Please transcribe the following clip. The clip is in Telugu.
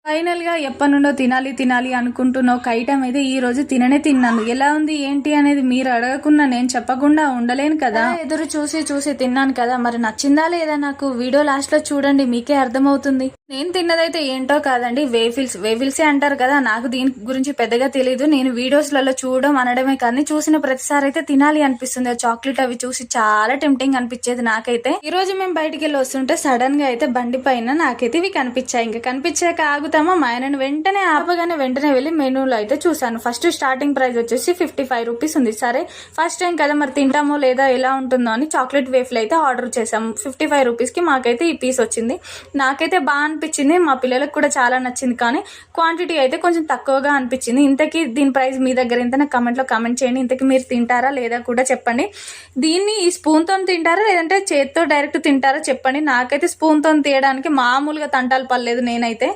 ఫైనల్ గా ఎప్పటి నుండో తినాలి తినాలి అనుకుంటున్న ఒక ఐటమ్ అయితే ఈ రోజు తిన్నాను. ఎలా ఉంది ఏంటి అనేది మీరు అడగకుండా నేను చెప్పకుండా ఉండలేను కదా. ఎదురు చూసి తిన్నాను కదా, మరి నచ్చిందా లేదా నాకు వీడియో లాస్ట్ లో చూడండి, మీకే అర్థమవుతుంది. నేను తిన్నదైతే ఏంటో కాదండి, వేఫిల్సే అంటారు కదా. నాకు దీని గురించి పెద్దగా తెలియదు. నేను వీడియోస్లలో చూడడం అనడమే కానీ చూసిన ప్రతిసారి అయితే తినాలి అనిపిస్తుంది. చాక్లెట్ అవి చూసి చాలా టెంప్టింగ్ అనిపించేది నాకైతే. ఈ రోజు మేము బయటికి వెళ్ళి వస్తుంటే సడన్ గా అయితే బండి పైన నాకైతే ఇవి కనిపించాయి. ఇంకా కనిపించాక ఆగుతామా, మా ఆయన వెంటనే ఆపగానే వెంటనే వెళ్ళి మెనూలో అయితే చూసాను. ఫస్ట్ స్టార్టింగ్ ప్రైస్ వచ్చేసి 55 రూపీస్ ఉంది. సరే ఫస్ట్ టైం కదా, మరి తింటామో లేదా ఎలా ఉంటుందో అని చాక్లెట్ వేఫ్లు అయితే ఆర్డర్ చేసాము. 55 రూపీస్ కి మాకైతే ఈ పీస్ వచ్చింది. నాకైతే బాగా అనిపించింది, మా పిల్లలకు కూడా చాలా నచ్చింది. కానీ క్వాంటిటీ అయితే కొంచెం తక్కువగా అనిపించింది. ఇంతకీ దీని ప్రైస్ మీ దగ్గర ఎంత నాకు కమెంట్ లో కామెంట్ చేయండి. ఇంతకీ మీరు తింటారా లేదా కూడా చెప్పండి. దీన్ని ఈ స్పూన్ తో తింటారా లేదంటే చేత్తో డైరెక్ట్ తింటారా చెప్పండి. నాకైతే స్పూన్ తో తీయడానికి మామూలుగా తంటాలు పడలేదు నేనైతే.